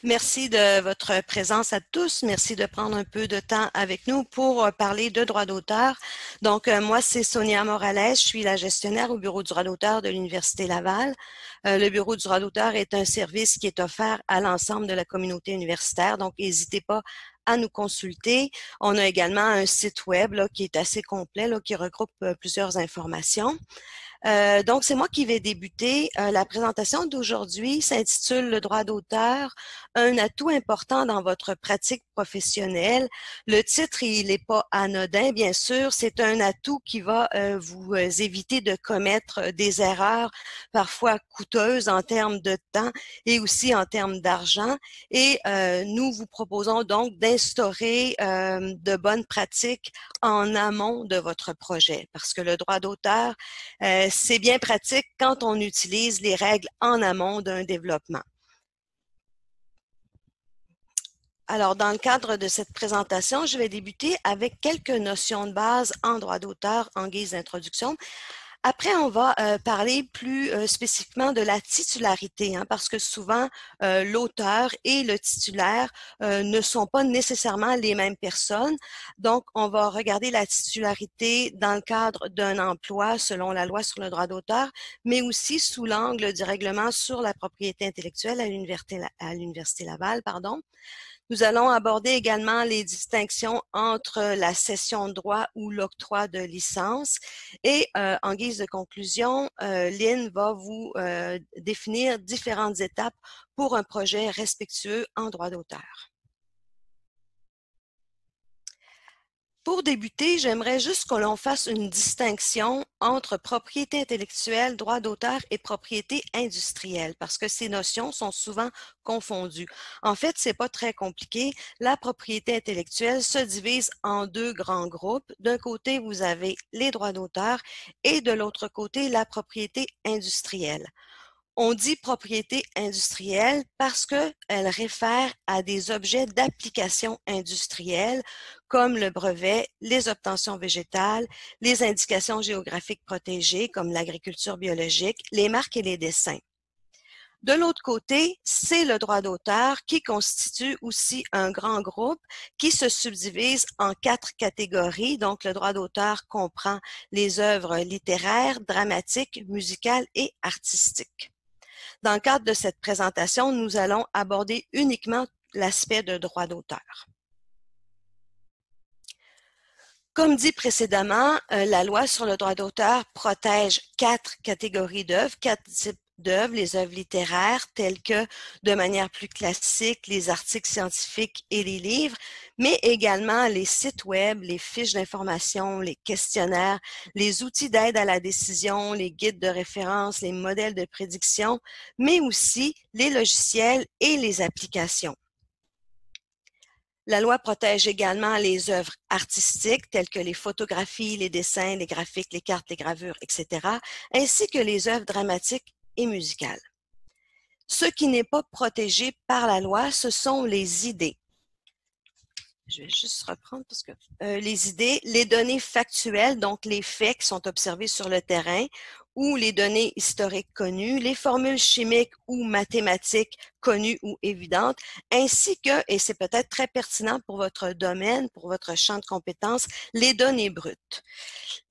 Merci de votre présence à tous. Merci de prendre un peu de temps avec nous pour parler de droit d'auteur. Donc, moi, c'est Sonia Morales. Je suis la gestionnaire au Bureau du droit d'auteur de l'Université Laval. Le Bureau du droit d'auteur est un service qui est offert à l'ensemble de la communauté universitaire. Donc, n'hésitez pas à nous consulter. On a également un site web là, qui est assez complet, là, qui regroupe plusieurs informations. Donc, c'est moi qui vais débuter. La présentation d'aujourd'hui s'intitule Le droit d'auteur, un atout important dans votre pratique professionnelle. Le titre, il n'est pas anodin, bien sûr. C'est un atout qui va vous éviter de commettre des erreurs parfois coûteuses en termes de temps et aussi en termes d'argent. Et nous vous proposons donc d'instaurer de bonnes pratiques en amont de votre projet parce que le droit d'auteur, c'est bien pratique quand on utilise les règles en amont d'un développement. Alors, dans le cadre de cette présentation, je vais débuter avec quelques notions de base en droit d'auteur en guise d'introduction. Après, on va parler plus spécifiquement de la titularité, hein, parce que souvent, l'auteur et le titulaire ne sont pas nécessairement les mêmes personnes. Donc, on va regarder la titularité dans le cadre d'un emploi selon la loi sur le droit d'auteur, mais aussi sous l'angle du règlement sur la propriété intellectuelle à l'Université Laval, pardon. Nous allons aborder également les distinctions entre la cession de droit ou l'octroi de licence. Et en guise de conclusion, Lynn va vous définir différentes étapes pour un projet respectueux en droit d'auteur. Pour débuter, j'aimerais juste que l'on fasse une distinction entre propriété intellectuelle, droit d'auteur et propriété industrielle, parce que ces notions sont souvent confondues. En fait, c'est pas très compliqué. La propriété intellectuelle se divise en deux grands groupes. D'un côté, vous avez les droits d'auteur et de l'autre côté, la propriété industrielle. On dit propriété industrielle parce qu'elle réfère à des objets d'application industrielle comme le brevet, les obtentions végétales, les indications géographiques protégées comme l'agriculture biologique, les marques et les dessins. De l'autre côté, c'est le droit d'auteur qui constitue aussi un grand groupe qui se subdivise en 4 catégories. Donc, le droit d'auteur comprend les œuvres littéraires, dramatiques, musicales et artistiques. Dans le cadre de cette présentation, nous allons aborder uniquement l'aspect de droit d'auteur. Comme dit précédemment, la loi sur le droit d'auteur protège 4 catégories d'œuvres, 4 types d'œuvres, les œuvres littéraires telles que, de manière plus classique, les articles scientifiques et les livres, mais également les sites web, les fiches d'information, les questionnaires, les outils d'aide à la décision, les guides de référence, les modèles de prédiction, mais aussi les logiciels et les applications. La loi protège également les œuvres artistiques telles que les photographies, les dessins, les graphiques, les cartes, les gravures, etc., ainsi que les œuvres dramatiques et musicales. Ce qui n'est pas protégé par la loi, ce sont les idées. Je vais juste reprendre parce que les idées, les données factuelles, donc les faits qui sont observés sur le terrain, ou les données historiques connues, les formules chimiques ou mathématiques connues ou évidentes, ainsi que, et c'est peut-être très pertinent pour votre domaine, pour votre champ de compétences, les données brutes.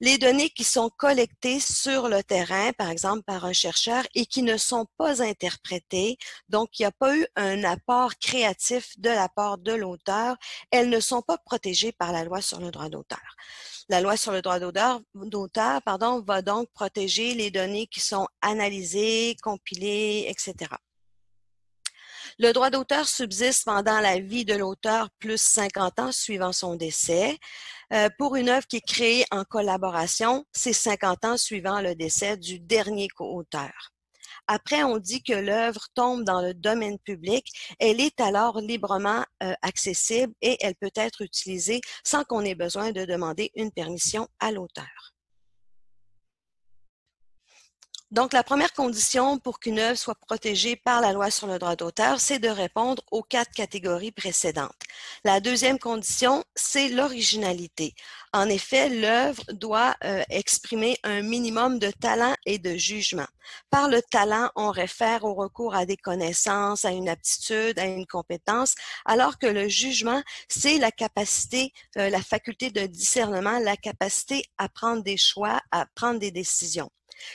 Les données qui sont collectées sur le terrain, par exemple par un chercheur, et qui ne sont pas interprétées, donc il n'y a pas eu un apport créatif de la part de l'auteur, elles ne sont pas protégées par la loi sur le droit d'auteur. La loi sur le droit d'auteur, va donc protéger les données qui sont analysées, compilées, etc. Le droit d'auteur subsiste pendant la vie de l'auteur plus 50 ans suivant son décès. Pour une œuvre qui est créée en collaboration, c'est 50 ans suivant le décès du dernier co-auteur. Après, on dit que l'œuvre tombe dans le domaine public. Elle est alors librement accessible et elle peut être utilisée sans qu'on ait besoin de demander une permission à l'auteur. Donc, la première condition pour qu'une œuvre soit protégée par la loi sur le droit d'auteur, c'est de répondre aux 4 catégories précédentes. La deuxième condition, c'est l'originalité. En effet, l'œuvre doit exprimer un minimum de talent et de jugement. Par le talent, on réfère au recours à des connaissances, à une aptitude, à une compétence, alors que le jugement, c'est la capacité, la faculté de discernement, la capacité à prendre des choix, à prendre des décisions.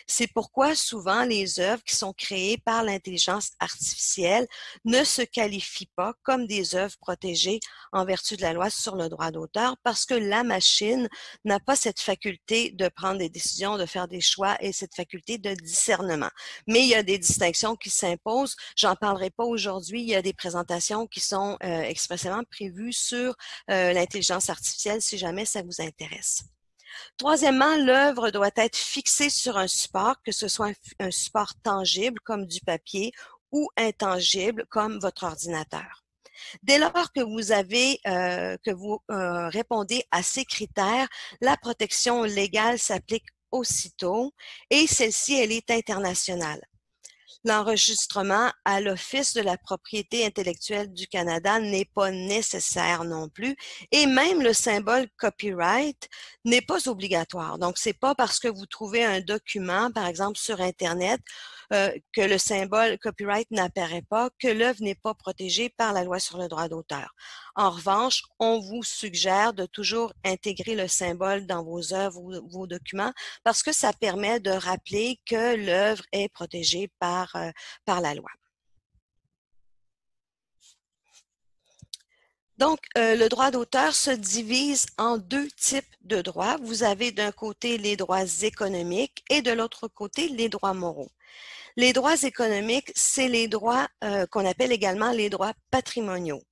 C'est pourquoi souvent les œuvres qui sont créées par l'intelligence artificielle ne se qualifient pas comme des œuvres protégées en vertu de la loi sur le droit d'auteur parce que la machine n'a pas cette faculté de prendre des décisions, de faire des choix et cette faculté de discernement. Mais il y a des distinctions qui s'imposent. J'en parlerai pas aujourd'hui. Il y a des présentations qui sont expressément prévues sur l'intelligence artificielle si jamais ça vous intéresse. Troisièmement, l'œuvre doit être fixée sur un support, que ce soit un support tangible comme du papier ou intangible comme votre ordinateur. Dès lors que vous répondez à ces critères, la protection légale s'applique aussitôt et celle-ci, elle est internationale. L'enregistrement à l'Office de la propriété intellectuelle du Canada n'est pas nécessaire non plus et même le symbole copyright n'est pas obligatoire. Donc, c'est pas parce que vous trouvez un document, par exemple sur Internet, que le symbole copyright n'apparaît pas, que l'œuvre n'est pas protégée par la loi sur le droit d'auteur. En revanche, on vous suggère de toujours intégrer le symbole dans vos œuvres ou vos documents parce que ça permet de rappeler que l'œuvre est protégée par la loi. Donc, le droit d'auteur se divise en 2 types de droits. Vous avez d'un côté les droits économiques et de l'autre côté les droits moraux. Les droits économiques, c'est les droits qu'on appelle également les droits patrimoniaux.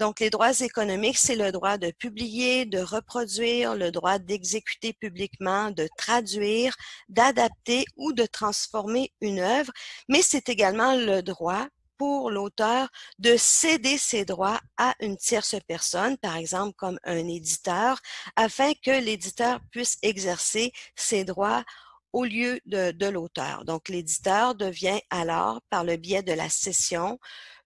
Donc, les droits économiques, c'est le droit de publier, de reproduire, le droit d'exécuter publiquement, de traduire, d'adapter ou de transformer une œuvre, mais c'est également le droit pour l'auteur de céder ses droits à une tierce personne, par exemple comme un éditeur, afin que l'éditeur puisse exercer ses droits au lieu de l'auteur. Donc, l'éditeur devient alors, par le biais de la cession,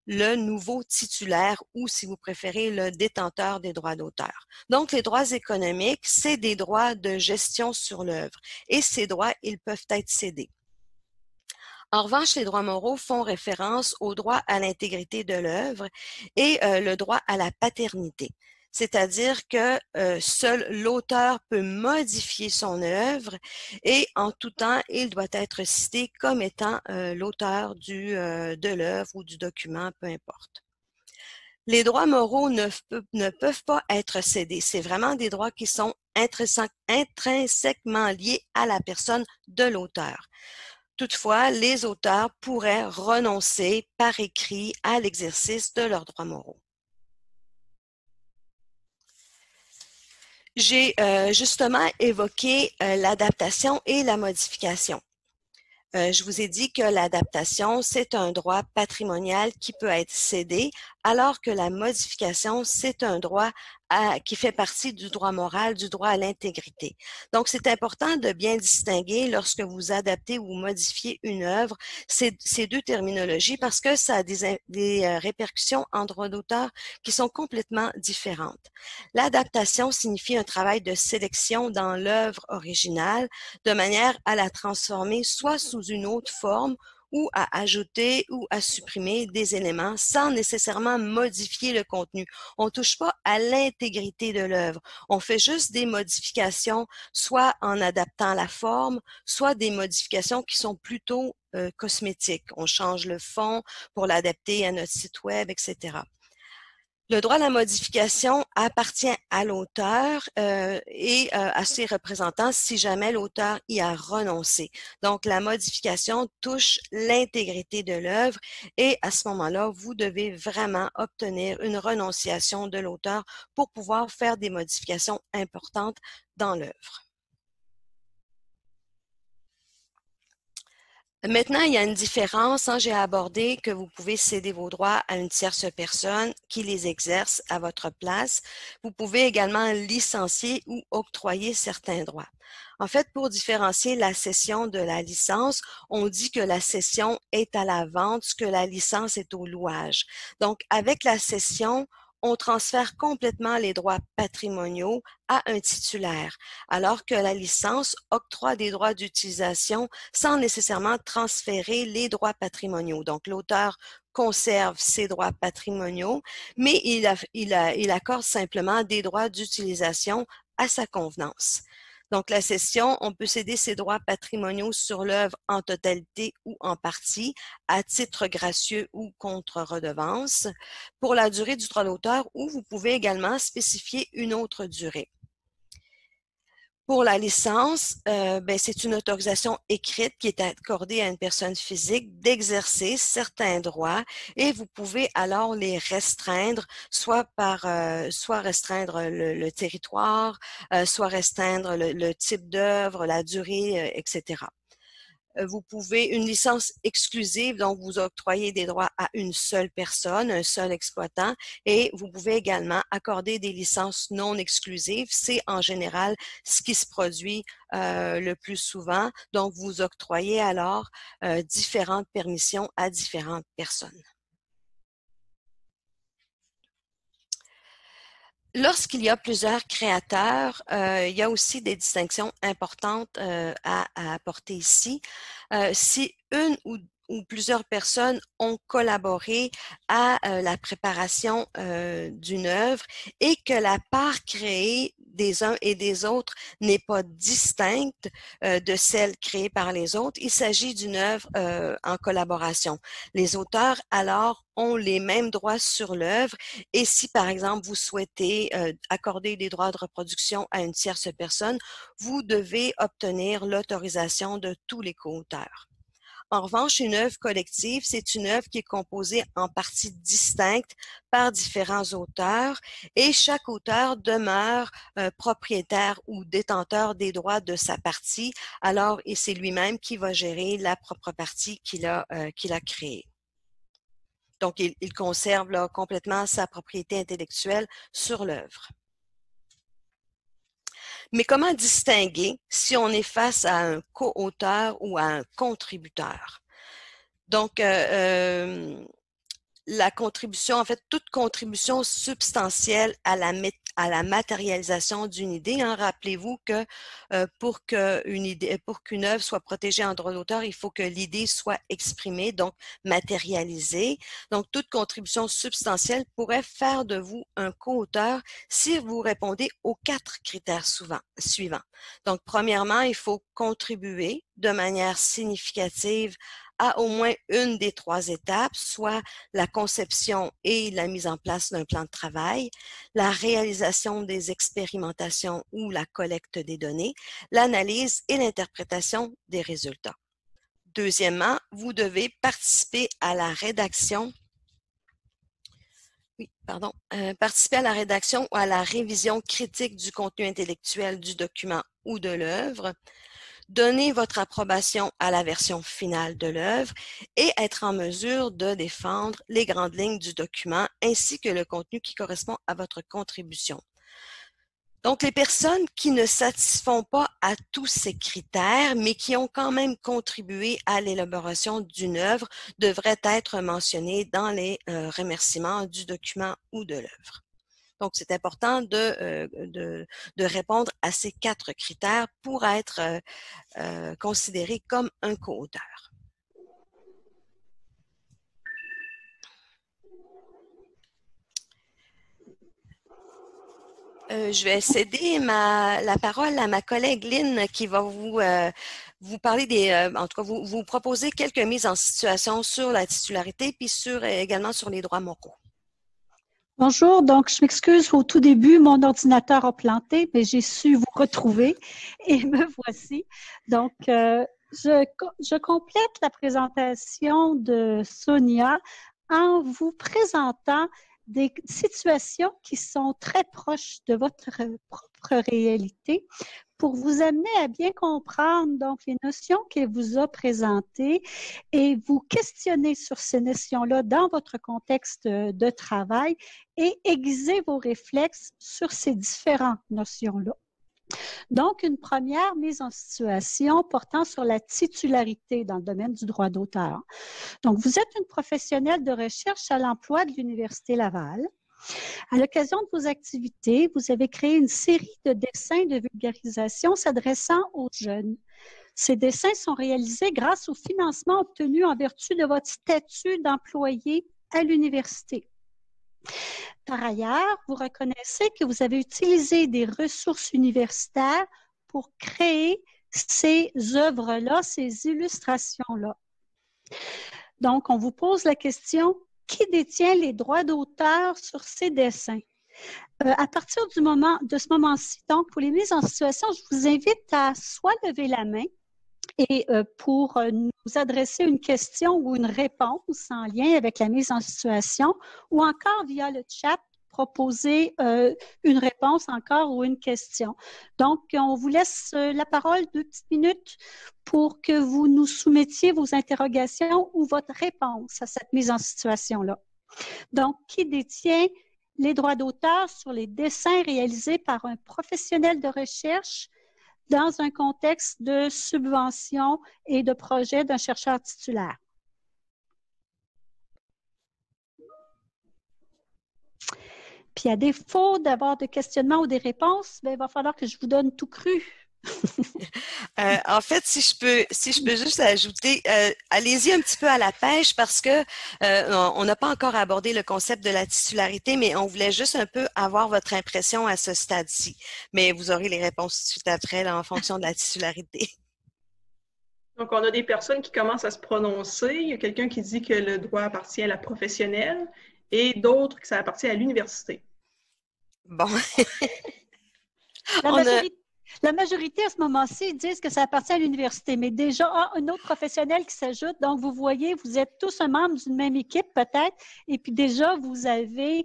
le nouveau titulaire ou, si vous préférez, le détenteur des droits d'auteur. Donc, les droits économiques, c'est des droits de gestion sur l'œuvre et ces droits, ils peuvent être cédés. En revanche, les droits moraux font référence au droit à l'intégrité de l'œuvre et le droit à la paternité. C'est-à-dire que seul l'auteur peut modifier son œuvre et en tout temps, il doit être cité comme étant l'auteur de l'œuvre ou du document, peu importe. Les droits moraux ne peuvent pas être cédés. C'est vraiment des droits qui sont intrinsèquement liés à la personne de l'auteur. Toutefois, les auteurs pourraient renoncer par écrit à l'exercice de leurs droits moraux. J'ai justement évoqué l'adaptation et la modification. Je vous ai dit que l'adaptation, c'est un droit patrimonial qui peut être cédé, alors que la modification, c'est un droit qui fait partie du droit moral, du droit à l'intégrité. Donc, c'est important de bien distinguer lorsque vous adaptez ou modifiez une œuvre ces 2 terminologies parce que ça a des répercussions en droit d'auteur qui sont complètement différentes. L'adaptation signifie un travail de sélection dans l'œuvre originale de manière à la transformer soit sous une autre forme ou à ajouter ou à supprimer des éléments sans nécessairement modifier le contenu. On ne touche pas à l'intégrité de l'œuvre. On fait juste des modifications, soit en adaptant la forme, soit des modifications qui sont plutôt cosmétiques. On change le fond pour l'adapter à notre site web, etc. Le droit à la modification appartient à l'auteur et à ses représentants si jamais l'auteur y a renoncé. Donc, la modification touche l'intégrité de l'œuvre et à ce moment-là, vous devez vraiment obtenir une renonciation de l'auteur pour pouvoir faire des modifications importantes dans l'œuvre. Maintenant, il y a une différence. J'ai abordé que vous pouvez céder vos droits à une tierce personne qui les exerce à votre place. Vous pouvez également licencier ou octroyer certains droits. En fait, pour différencier la cession de la licence, on dit que la cession est à la vente, ce que la licence est au louage. Donc, avec la cession, on transfère complètement les droits patrimoniaux à un titulaire, alors que la licence octroie des droits d'utilisation sans nécessairement transférer les droits patrimoniaux. Donc, l'auteur conserve ses droits patrimoniaux, mais il accorde simplement des droits d'utilisation à sa convenance. Donc, la cession, on peut céder ses droits patrimoniaux sur l'œuvre en totalité ou en partie, à titre gracieux ou contre redevance, pour la durée du droit d'auteur, ou vous pouvez également spécifier une autre durée. Pour la licence, c'est une autorisation écrite qui est accordée à une personne physique d'exercer certains droits et vous pouvez alors les restreindre, soit restreindre le territoire, soit restreindre le type d'œuvre, la durée, etc. Vous pouvez une licence exclusive, donc vous octroyez des droits à une seule personne, un seul exploitant, et vous pouvez également accorder des licences non exclusives. C'est en général ce qui se produit le plus souvent. Donc, vous octroyez alors différentes permissions à différentes personnes. Lorsqu'il y a plusieurs créateurs, il y a aussi des distinctions importantes à apporter ici. Si une ou plusieurs personnes ont collaboré à la préparation d'une œuvre et que la part créée des uns et des autres n'est pas distincte de celle créée par les autres, il s'agit d'une œuvre en collaboration. Les auteurs, alors, ont les mêmes droits sur l'œuvre et si, par exemple, vous souhaitez accorder des droits de reproduction à une tierce personne, vous devez obtenir l'autorisation de tous les co-auteurs. En revanche, une œuvre collective, c'est une œuvre qui est composée en parties distinctes par différents auteurs et chaque auteur demeure propriétaire ou détenteur des droits de sa partie, alors et c'est lui-même qui va gérer la propre partie qu'il a créée. Donc, il conserve là, complètement sa propriété intellectuelle sur l'œuvre. Mais comment distinguer si on est face à un co-auteur ou à un contributeur? Donc, la contribution, en fait, toute contribution substantielle à la matérialisation d'une idée. Hein. Rappelez-vous que pour qu'une œuvre soit protégée en droit d'auteur, il faut que l'idée soit exprimée, donc matérialisée. Donc, toute contribution substantielle pourrait faire de vous un co-auteur si vous répondez aux 4 critères suivants. Donc, premièrement, il faut contribuer de manière significative à au moins une des 3 étapes, soit la conception et la mise en place d'un plan de travail, la réalisation des expérimentations ou la collecte des données, l'analyse et l'interprétation des résultats. Deuxièmement, vous devez participer à la rédaction participer à la rédaction ou à la révision critique du contenu intellectuel du document ou de l'œuvre, donner votre approbation à la version finale de l'œuvre et être en mesure de défendre les grandes lignes du document ainsi que le contenu qui correspond à votre contribution. Donc, les personnes qui ne satisfont pas à tous ces critères, mais qui ont quand même contribué à l'élaboration d'une œuvre, devraient être mentionnées dans les remerciements du document ou de l'œuvre. Donc, c'est important de répondre à ces 4 critères pour être considéré comme un co-auteur. Je vais céder la parole à ma collègue Lynn qui va vous parler en tout cas, vous proposer quelques mises en situation sur la titularité puis également sur les droits moraux. Bonjour, donc je m'excuse, au tout début, mon ordinateur a planté, mais j'ai su vous retrouver et me voici. Donc, je complète la présentation de Sonia en vous présentant des situations qui sont très proches de votre propre réalité pour vous amener à bien comprendre donc les notions qu'elle vous a présentées et vous questionner sur ces notions-là dans votre contexte de travail et aiguiser vos réflexes sur ces différentes notions-là. Donc, une première mise en situation portant sur la titularité dans le domaine du droit d'auteur. Donc, vous êtes une professionnelle de recherche à l'emploi de l'Université Laval. À l'occasion de vos activités, vous avez créé une série de dessins de vulgarisation s'adressant aux jeunes. Ces dessins sont réalisés grâce au financement obtenu en vertu de votre statut d'employé à l'université. Par ailleurs, vous reconnaissez que vous avez utilisé des ressources universitaires pour créer ces œuvres-là, ces illustrations-là. Donc, on vous pose la question, qui détient les droits d'auteur sur ces dessins? À partir de ce moment-ci, donc, pour les mises en situation, je vous invite à soit lever la main et pour nous adresser une question ou une réponse en lien avec la mise en situation, ou encore via le chat, proposer une réponse encore ou une question. Donc, on vous laisse la parole 2 petites minutes pour que vous nous soumettiez vos interrogations ou votre réponse à cette mise en situation-là. Donc, qui détient les droits d'auteur sur les dessins réalisés par un professionnel de recherche dans un contexte de subvention et de projet d'un chercheur titulaire? Puis, à défaut d'avoir de questionnements ou des réponses, bien, il va falloir que je vous donne tout cru. En fait, si je peux juste ajouter, allez-y un petit peu à la pêche parce que on n'a pas encore abordé le concept de la titularité, mais on voulait juste un peu avoir votre impression à ce stade-ci. Mais vous aurez les réponses tout de suite après, là, en fonction de la titularité. Donc, on a des personnes qui commencent à se prononcer. Il y a quelqu'un qui dit que le droit appartient à la professionnelle et d'autres que ça appartient à l'université. Bon. La majorité, à ce moment-ci, disent que ça appartient à l'université, mais déjà, un autre professionnel qui s'ajoute. Donc, vous voyez, vous êtes tous un membre d'une même équipe, peut-être, et puis déjà, vous avez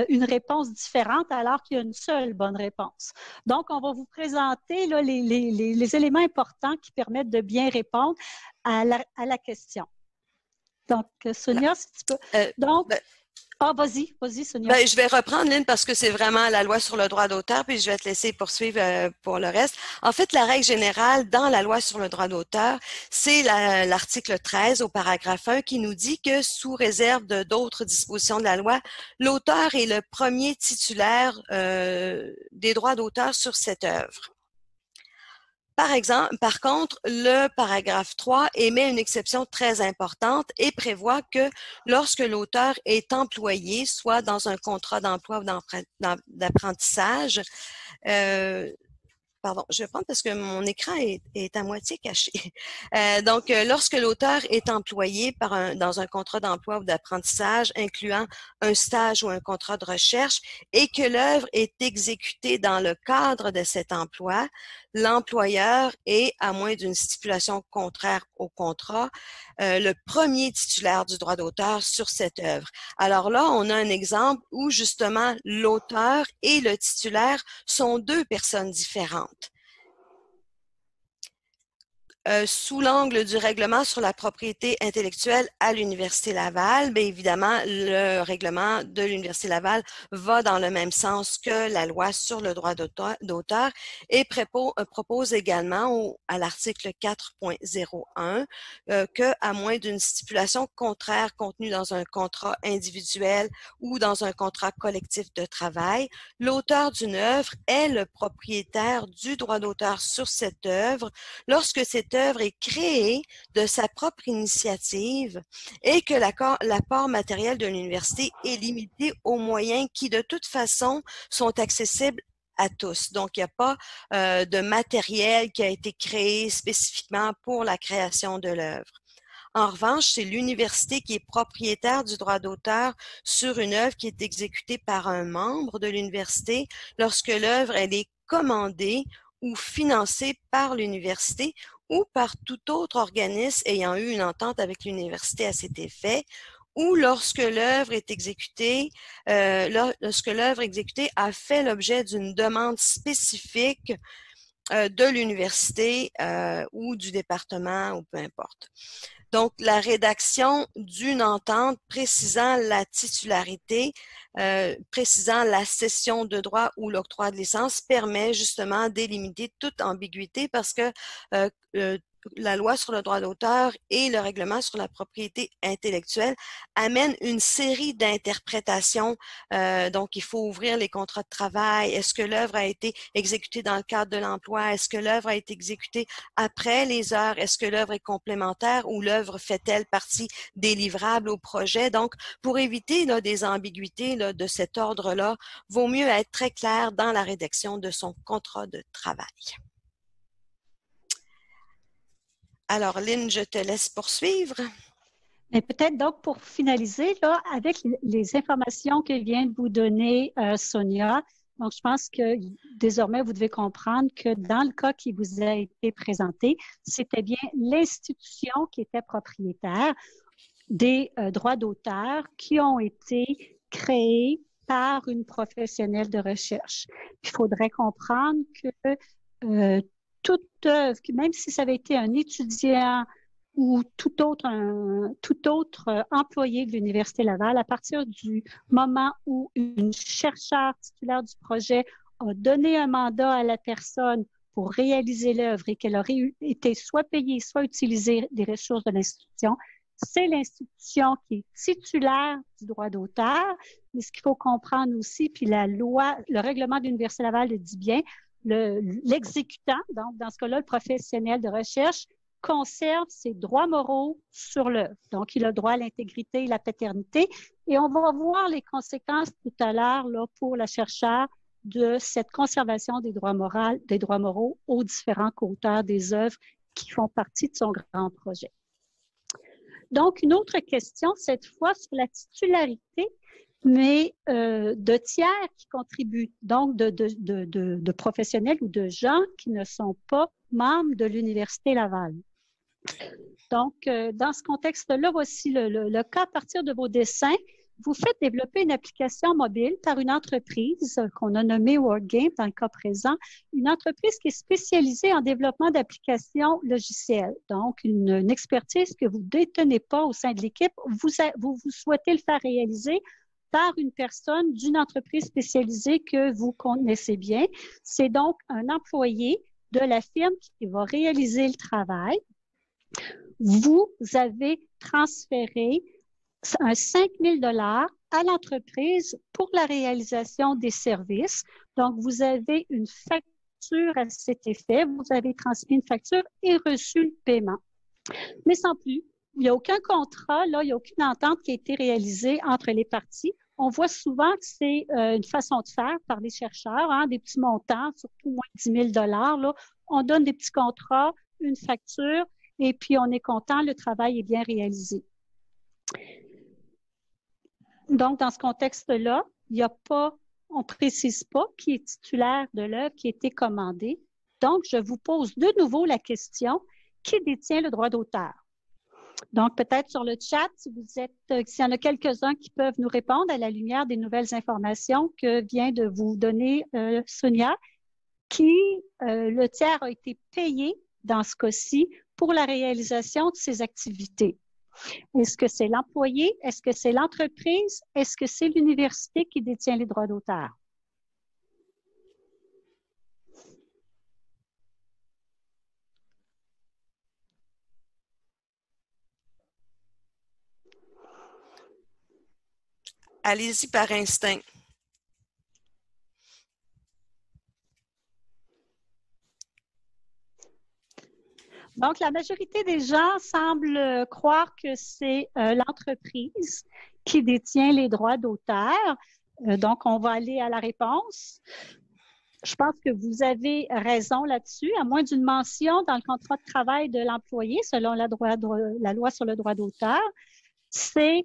une réponse différente alors qu'il y a une seule bonne réponse. Donc, on va vous présenter là, les éléments importants qui permettent de bien répondre à la question. Donc, Sonia, si tu peux. Vas-y, Sonia. Je vais reprendre, Lynn, parce que c'est vraiment la loi sur le droit d'auteur, puis je vais te laisser poursuivre pour le reste. En fait, la règle générale dans la loi sur le droit d'auteur, c'est l'article 13 au paragraphe 1 qui nous dit que, sous réserve d'autres dispositions de la loi, l'auteur est le premier titulaire des droits d'auteur sur cette œuvre. Par contre, le paragraphe 3 émet une exception très importante et prévoit que lorsque l'auteur est employé, soit dans un contrat d'emploi ou d'apprentissage, pardon, je vais prendre parce que mon écran est à moitié caché. Donc, lorsque l'auteur est employé dans un contrat d'emploi ou d'apprentissage incluant un stage ou un contrat de recherche et que l'œuvre est exécutée dans le cadre de cet emploi, l'employeur est, à moins d'une stipulation contraire au contrat, le premier titulaire du droit d'auteur sur cette œuvre. Alors là, on a un exemple où justement l'auteur et le titulaire sont deux personnes différentes. Sous l'angle du règlement sur la propriété intellectuelle à l'Université Laval, bien évidemment, le règlement de l'Université Laval va dans le même sens que la loi sur le droit d'auteur et propose également à l'article 4.01 que, à moins d'une stipulation contraire contenue dans un contrat individuel ou dans un contrat collectif de travail, l'auteur d'une œuvre est le propriétaire du droit d'auteur sur cette œuvre lorsque cette œuvre est créée de sa propre initiative et que l'apport matériel de l'université est limité aux moyens qui, de toute façon, sont accessibles à tous. Donc, il n'y a pas de matériel qui a été créé spécifiquement pour la création de l'œuvre. En revanche, c'est l'université qui est propriétaire du droit d'auteur sur une œuvre qui est exécutée par un membre de l'université lorsque l'œuvre elle est commandée ou financée par l'université ou par tout autre organisme ayant eu une entente avec l'université à cet effet, ou lorsque l'œuvre est exécutée, a fait l'objet d'une demande spécifique de l'université ou du département ou peu importe. Donc, la rédaction d'une entente précisant la titularité, précisant la cession de droit ou l'octroi de licence permet justement d'éliminer toute ambiguïté parce que la loi sur le droit d'auteur et le règlement sur la propriété intellectuelle amènent une série d'interprétations. Donc, il faut ouvrir les contrats de travail. Est-ce que l'œuvre a été exécutée dans le cadre de l'emploi? Est-ce que l'œuvre a été exécutée après les heures? Est-ce que l'œuvre est complémentaire ou l'œuvre fait-elle partie des livrables au projet? Donc, pour éviter là, des ambiguïtés là, de cet ordre-là, vaut mieux être très clair dans la rédaction de son contrat de travail. Alors, Lynn, je te laisse poursuivre. Mais peut-être donc pour finaliser, là, avec les informations que vient de vous donner Sonia, donc je pense que désormais vous devez comprendre que dans le cas qui vous a été présenté, c'était bien l'institution qui était propriétaire des droits d'auteur qui ont été créés par une professionnelle de recherche. Il faudrait comprendre que toute œuvre, même si ça avait été un étudiant ou tout autre employé de l'Université Laval, à partir du moment où une chercheure titulaire du projet a donné un mandat à la personne pour réaliser l'œuvre et qu'elle aurait été soit payée, soit utilisé des ressources de l'institution, c'est l'institution qui est titulaire du droit d'auteur. Mais ce qu'il faut comprendre aussi, puis la loi, le règlement de l'Université Laval le dit bien, l'exécutant, donc dans ce cas-là, le professionnel de recherche, conserve ses droits moraux sur l'œuvre. Donc, il a droit à l'intégrité et la paternité. Et on va voir les conséquences tout à l'heure là, pour la chercheure de cette conservation des droits moraux aux différents co-auteurs des œuvres qui font partie de son grand projet. Donc, une autre question, cette fois sur la titularité, mais de tiers qui contribuent, donc de professionnels ou de gens qui ne sont pas membres de l'Université Laval. Donc, dans ce contexte-là, voici le cas à partir de vos dessins. Vous faites développer une application mobile par une entreprise qu'on a nommée WordGame dans le cas présent, une entreprise qui est spécialisée en développement d'applications logicielles. Donc, une expertise que vous ne détenez pas au sein de l'équipe, vous souhaitez le faire réaliser par une personne d'une entreprise spécialisée que vous connaissez bien. C'est donc un employé de la firme qui va réaliser le travail. Vous avez transféré un 5 000 $ à l'entreprise pour la réalisation des services. Donc, vous avez une facture à cet effet. Vous avez transmis une facture et reçu le paiement. Mais sans plus, il n'y a aucun contrat, là, il n'y a aucune entente qui a été réalisée entre les parties. On voit souvent que c'est une façon de faire par les chercheurs, hein, des petits montants, surtout moins de 10 000 $. Là. On donne des petits contrats, une facture, et puis on est content, le travail est bien réalisé. Donc, dans ce contexte-là, on ne précise pas qui est titulaire de l'œuvre qui a été commandée. Donc, je vous pose de nouveau la question, qui détient le droit d'auteur? Donc, peut-être sur le chat, s'il y en a quelques-uns qui peuvent nous répondre à la lumière des nouvelles informations que vient de vous donner Sonia, le tiers a été payé dans ce cas-ci pour la réalisation de ces activités. Est-ce que c'est l'employé? Est-ce que c'est l'entreprise? Est-ce que c'est l'université qui détient les droits d'auteur? Allez-y par instinct. Donc, la majorité des gens semblent croire que c'est l'entreprise qui détient les droits d'auteur. Donc, on va aller à la réponse. Je pense que vous avez raison là-dessus, à moins d'une mention dans le contrat de travail de l'employé, selon la loi sur le droit d'auteur. C'est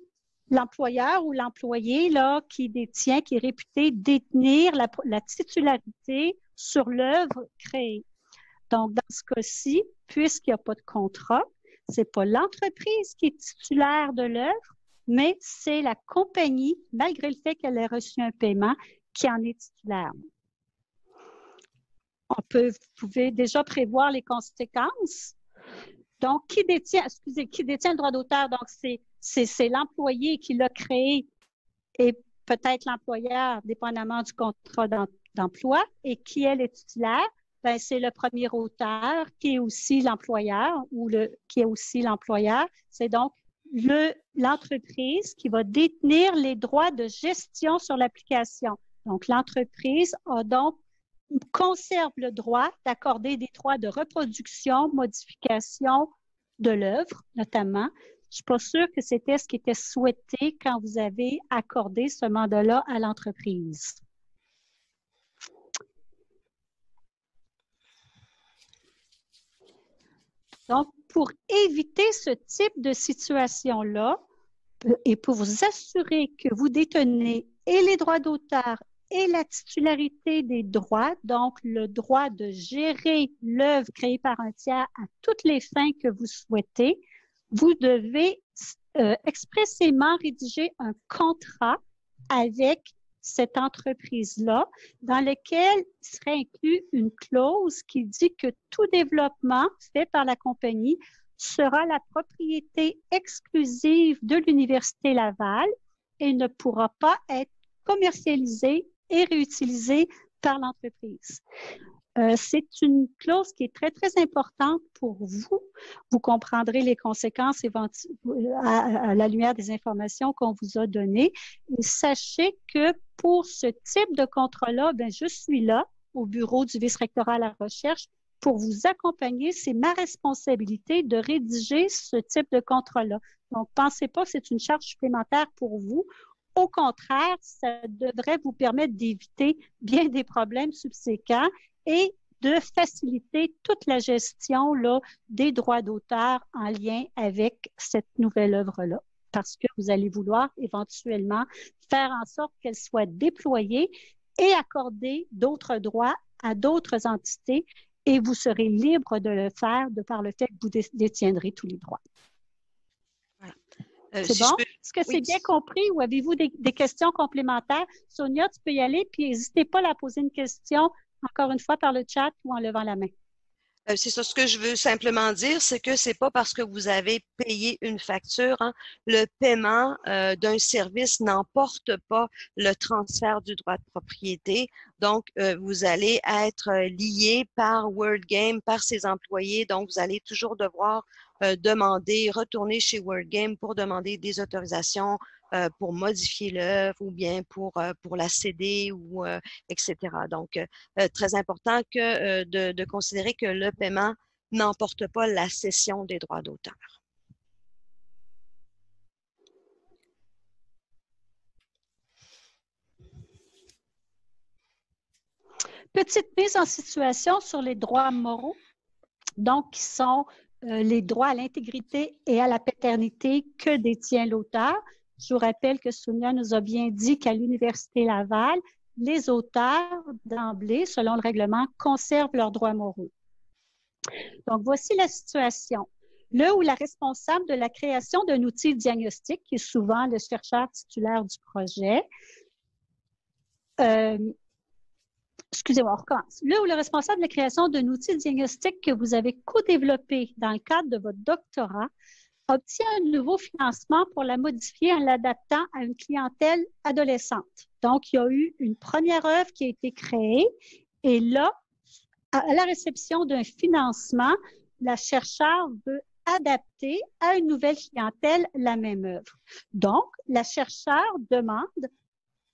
l'employeur ou l'employé là qui est réputé détenir la titularité sur l'œuvre créée. Donc, dans ce cas-ci, puisqu'il n'y a pas de contrat, ce n'est pas l'entreprise qui est titulaire de l'œuvre, mais c'est la compagnie, malgré le fait qu'elle ait reçu un paiement, qui en est titulaire. Vous pouvez déjà prévoir les conséquences. Donc, qui détient le droit d'auteur? Donc, c'est l'employé qui l'a créé et peut-être l'employeur, dépendamment du contrat d'emploi. Et qui est le titulaire? Ben, c'est le premier auteur qui est aussi l'employeur qui est aussi l'employeur. C'est donc l'entreprise qui va détenir les droits de gestion sur l'application. Donc, l'entreprise conserve le droit d'accorder des droits de reproduction, modification de l'œuvre, notamment. Je ne suis pas sûre que c'était ce qui était souhaité quand vous avez accordé ce mandat-là à l'entreprise. Donc, pour éviter ce type de situation-là et pour vous assurer que vous détenez et les droits d'auteur et la titularité des droits, donc le droit de gérer l'œuvre créée par un tiers à toutes les fins que vous souhaitez, vous devez expressément rédiger un contrat avec cette entreprise-là, dans lequel serait inclus une clause qui dit que tout développement fait par la compagnie sera la propriété exclusive de l'Université Laval et ne pourra pas être commercialisé et réutilisé par l'entreprise. C'est une clause qui est très, très importante pour vous. Vous comprendrez les conséquences à la lumière des informations qu'on vous a données. Et sachez que pour ce type de contrat-là, ben, je suis là au bureau du vice-rectorat à la recherche pour vous accompagner. C'est ma responsabilité de rédiger ce type de contrat-là. Donc, pensez pas que c'est une charge supplémentaire pour vous. Au contraire, ça devrait vous permettre d'éviter bien des problèmes subséquents et de faciliter toute la gestion là, des droits d'auteur en lien avec cette nouvelle œuvre-là. Parce que vous allez vouloir éventuellement faire en sorte qu'elle soit déployée et accorder d'autres droits à d'autres entités et vous serez libre de le faire de par le fait que vous détiendrez tous les droits. Voilà. C'est bon? Est-ce que c'est bien compris ou avez-vous des questions complémentaires? Sonia, tu peux y aller, puis n'hésitez pas à la poser une question, encore une fois, par le chat ou en levant la main. C'est ça, ce que je veux simplement dire, c'est que c'est pas parce que vous avez payé une facture, hein, le paiement d'un service n'emporte pas le transfert du droit de propriété. Donc, vous allez être lié par WordGame, par ses employés. Donc, vous allez toujours devoir retourner chez WordGame pour demander des autorisations pour modifier l'œuvre ou bien pour la céder ou etc. Donc, très important de considérer que le paiement n'emporte pas la cession des droits d'auteur. Petite mise en situation sur les droits moraux, donc qui sont les droits à l'intégrité et à la paternité que détient l'auteur. Je vous rappelle que Sonia nous a bien dit qu'à l'Université Laval, les auteurs, d'emblée, selon le règlement, conservent leurs droits moraux. Donc, voici la situation. Le ou la responsable de la création d'un outil diagnostique, qui est souvent le chercheur titulaire du projet, excusez-moi, on recommence. Le ou le responsable de la création d'un outil diagnostique que vous avez co-développé dans le cadre de votre doctorat obtient un nouveau financement pour la modifier en l'adaptant à une clientèle adolescente. Donc, il y a eu une première œuvre qui a été créée et là, à la réception d'un financement, la chercheure veut adapter à une nouvelle clientèle la même œuvre. Donc, la chercheure demande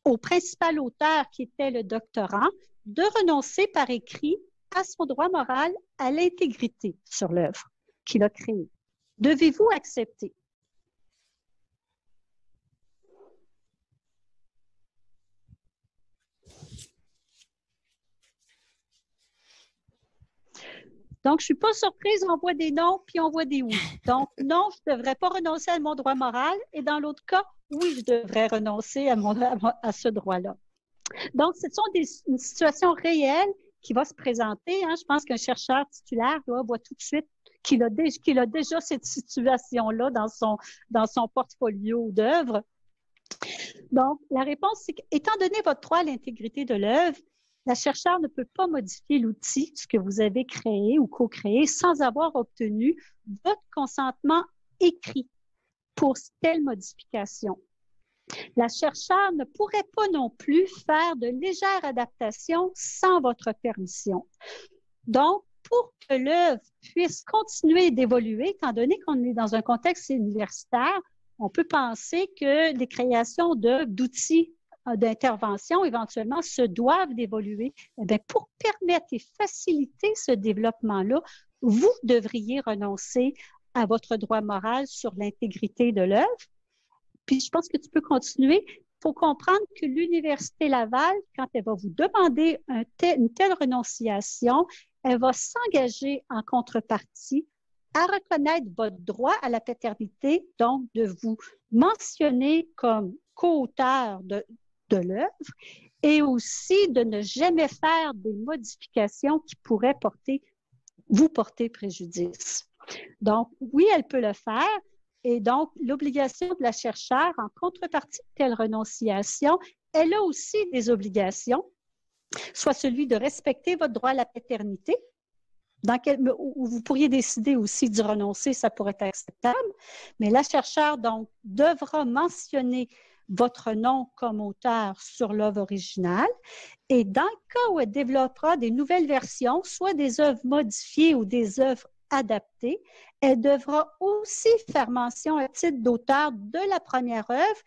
au principal auteur qui était le doctorant de renoncer par écrit à son droit moral à l'intégrité sur l'œuvre qu'il a créée. Devez-vous accepter? Donc, je ne suis pas surprise, on voit des non, puis on voit des oui. Donc, non, je ne devrais pas renoncer à mon droit moral. Et dans l'autre cas, oui, je devrais renoncer à ce droit-là. Donc, ce sont une situation réelle qui va se présenter. Hein. Je pense qu'un chercheur titulaire voit tout de suite qu'il a déjà cette situation-là dans son portfolio d'œuvres. Donc, la réponse, c'est qu'étant donné votre droit à l'intégrité de l'œuvre, La chercheure ne peut pas modifier l'outil, ce que vous avez créé ou co-créé, sans avoir obtenu votre consentement écrit pour telle modification. La chercheure ne pourrait pas non plus faire de légères adaptations sans votre permission. Donc, pour que l'œuvre puisse continuer d'évoluer, étant donné qu'on est dans un contexte universitaire, on peut penser que les créations d'outils d'intervention éventuellement se doivent d'évoluer. Eh bien, pour permettre et faciliter ce développement-là, vous devriez renoncer à votre droit moral sur l'intégrité de l'œuvre. Puis, je pense que tu peux continuer. Il faut comprendre que l'Université Laval, quand elle va vous demander une telle renonciation, elle va s'engager en contrepartie à reconnaître votre droit à la paternité, donc de vous mentionner comme co-auteur de l'œuvre et aussi de ne jamais faire des modifications qui pourraient vous porter préjudice. Donc, oui, elle peut le faire. Et donc, l'obligation de la chercheure, en contrepartie de telle renonciation, elle a aussi des obligations, soit celui de respecter votre droit à la paternité, où vous pourriez décider aussi d'y renoncer, ça pourrait être acceptable, mais la chercheure, donc, devra mentionner votre nom comme auteur sur l'œuvre originale. Et dans le cas où elle développera des nouvelles versions, soit des œuvres modifiées ou des œuvres adaptées, elle devra aussi faire mention à titre d'auteur de la première œuvre,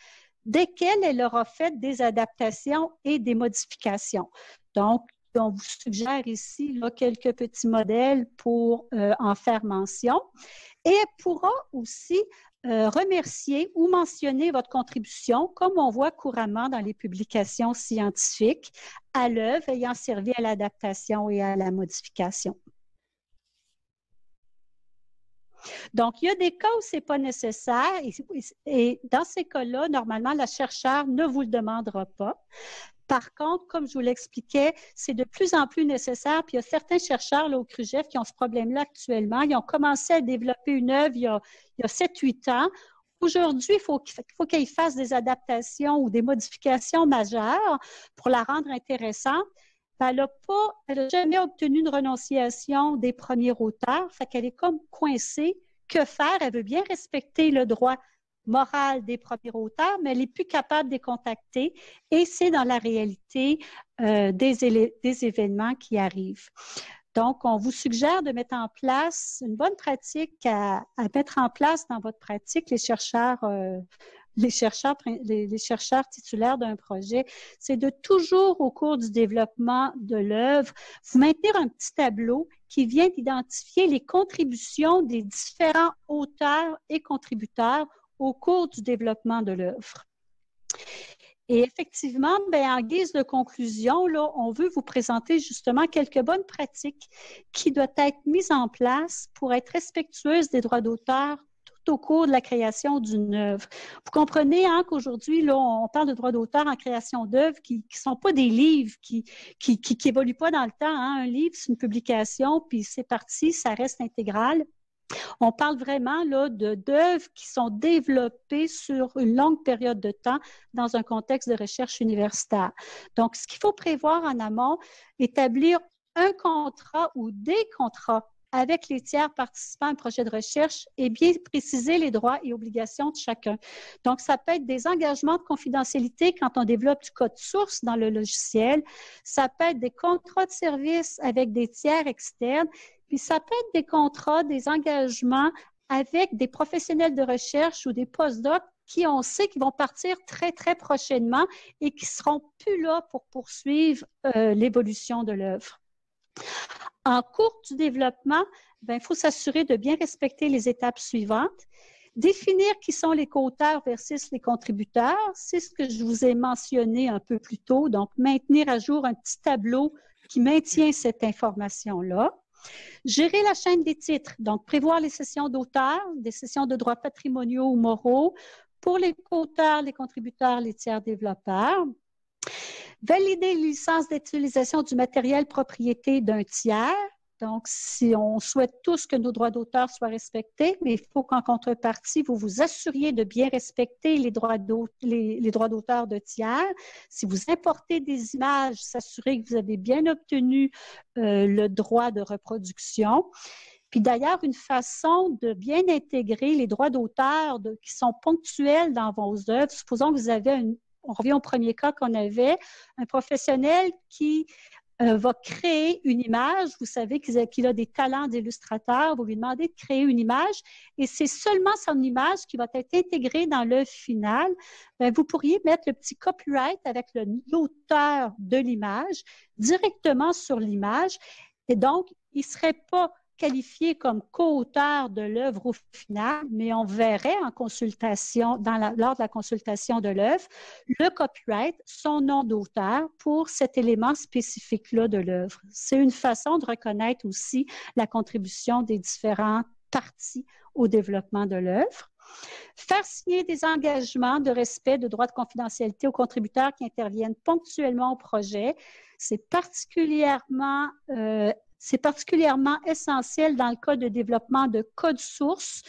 desquelles elle aura fait des adaptations et des modifications. Donc, on vous suggère ici là, quelques petits modèles pour en faire mention. Et elle pourra aussi remercier ou mentionner votre contribution, comme on voit couramment dans les publications scientifiques, à l'œuvre ayant servi à l'adaptation et à la modification. Donc, il y a des cas où ce n'est pas nécessaire et dans ces cas-là, normalement, la chercheure ne vous le demandera pas. Par contre, comme je vous l'expliquais, c'est de plus en plus nécessaire. Puis il y a certains chercheurs là, au CRUGEF qui ont ce problème-là actuellement. Ils ont commencé à développer une œuvre il y a 7-8 ans. Aujourd'hui, il faut qu'ils fassent des adaptations ou des modifications majeures pour la rendre intéressante. Elle n'a jamais obtenu une renonciation des premiers auteurs, fait qu'elle est comme coincée. Que faire? Elle veut bien respecter le droit moral des premiers auteurs, mais elle n'est plus capable de les contacter et c'est dans la réalité des événements qui arrivent. Donc, on vous suggère de mettre en place une bonne pratique à mettre en place dans votre pratique, les chercheurs titulaires d'un projet, c'est de toujours, au cours du développement de l'œuvre, vous maintenir un petit tableau qui vient d'identifier les contributions des différents auteurs et contributeurs au cours du développement de l'œuvre. Et effectivement, en guise de conclusion, là, on veut vous présenter justement quelques bonnes pratiques qui doivent être mises en place pour être respectueuses des droits d'auteur tout au cours de la création d'une œuvre. Vous comprenez qu'aujourd'hui, là, on parle de droits d'auteur en création d'œuvres qui ne sont pas des livres, qui évoluent pas dans le temps. Un livre, c'est une publication, puis c'est parti, ça reste intégral. On parle vraiment là d'œuvres qui sont développées sur une longue période de temps dans un contexte de recherche universitaire. Donc, ce qu'il faut prévoir en amont, établir un contrat ou des contrats avec les tiers participants à un projet de recherche et bien préciser les droits et obligations de chacun. Donc, ça peut être des engagements de confidentialité quand on développe du code source dans le logiciel. Ça peut être des contrats de service avec des tiers externes. Puis ça peut être des contrats, des engagements avec des professionnels de recherche ou des postdocs qui, on sait, qui vont partir très, très prochainement et qui ne seront plus là pour poursuivre l'évolution de l'œuvre. En cours du développement, il faut s'assurer de bien respecter les étapes suivantes. Définir qui sont les co-auteurs versus les contributeurs, c'est ce que je vous ai mentionné un peu plus tôt. Donc, maintenir à jour un petit tableau qui maintient cette information-là. Gérer la chaîne des titres, donc prévoir les sessions d'auteurs, des sessions de droits patrimoniaux ou moraux pour les co-auteurs, les contributeurs, les tiers développeurs. Valider les licences d'utilisation du matériel propriété d'un tiers Donc, si on souhaite tous que nos droits d'auteur soient respectés, mais il faut qu'en contrepartie, vous vous assuriez de bien respecter les droits d'auteur de tiers. Si vous importez des images, s'assurer que vous avez bien obtenu le droit de reproduction. Puis d'ailleurs, une façon de bien intégrer les droits d'auteur qui sont ponctuels dans vos œuvres, supposons que vous avez on revient au premier cas qu'on avait, un professionnel qui va créer une image. Vous savez qu'il a des talents d'illustrateur. Vous lui demandez de créer une image et c'est seulement son image qui va être intégrée dans l'œuvre finale. Bien, vous pourriez mettre le petit copyright avec l'auteur de l'image directement sur l'image et donc, il ne serait pas qualifié comme co-auteur de l'œuvre au final, mais on verrait en consultation, lors de la consultation de l'œuvre, le copyright, son nom d'auteur pour cet élément spécifique-là de l'œuvre. C'est une façon de reconnaître aussi la contribution des différentes parties au développement de l'œuvre. Faire signer des engagements de respect de droits de confidentialité aux contributeurs qui interviennent ponctuellement au projet, c'est particulièrement essentiel dans le cas de développement de code source.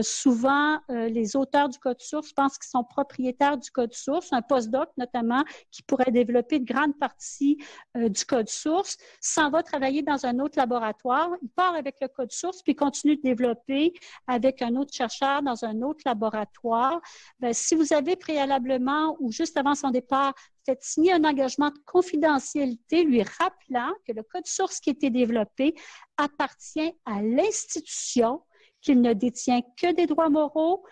Souvent, les auteurs du code source pensent qu'ils sont propriétaires du code source, un postdoc notamment qui pourrait développer une grande partie du code source, s'en va travailler dans un autre laboratoire, il part avec le code source puis continue de développer avec un autre chercheur dans un autre laboratoire. Bien, si vous avez préalablement ou juste avant son départ fait signer un engagement de confidentialité lui rappelant que le code source qui a été développé appartient à l'institution, qu'il ne détient que des droits moraux.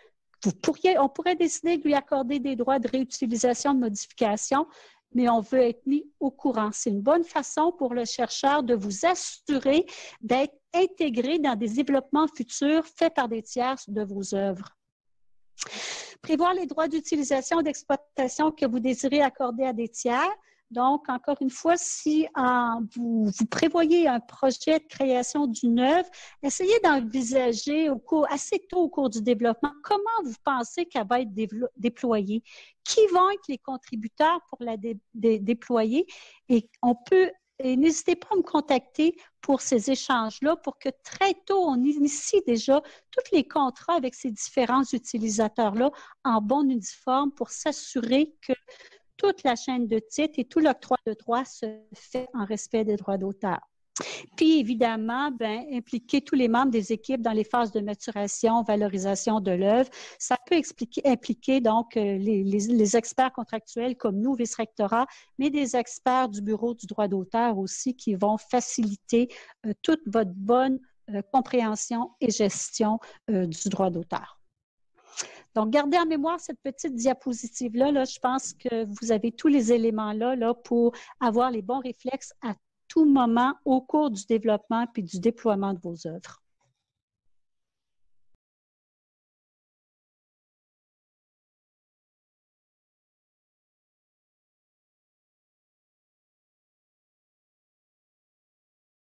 On pourrait décider de lui accorder des droits de réutilisation, de modification, mais on veut être mis au courant. C'est une bonne façon pour le chercheur de vous assurer d'être intégré dans des développements futurs faits par des tiers de vos œuvres. Prévoir les droits d'utilisation et d'exploitation que vous désirez accorder à des tiers. Donc, encore une fois, si vous prévoyez un projet de création d'une œuvre, essayez d'envisager assez tôt au cours du développement comment vous pensez qu'elle va être déployée, qui vont être les contributeurs pour la déployer et n'hésitez pas à me contacter pour ces échanges-là pour que très tôt, on initie déjà tous les contrats avec ces différents utilisateurs-là en bon uniforme pour s'assurer que toute la chaîne de titres et tout l'octroi de droits se fait en respect des droits d'auteur. Puis, évidemment, impliquer tous les membres des équipes dans les phases de maturation, valorisation de l'œuvre. Ça peut impliquer donc les experts contractuels comme nous, vice-rectorat, mais des experts du Bureau du droit d'auteur aussi qui vont faciliter toute votre bonne compréhension et gestion du droit d'auteur. Donc, gardez en mémoire cette petite diapositive-là. Là, je pense que vous avez tous les éléments là pour avoir les bons réflexes à tout moment au cours du développement puis du déploiement de vos œuvres.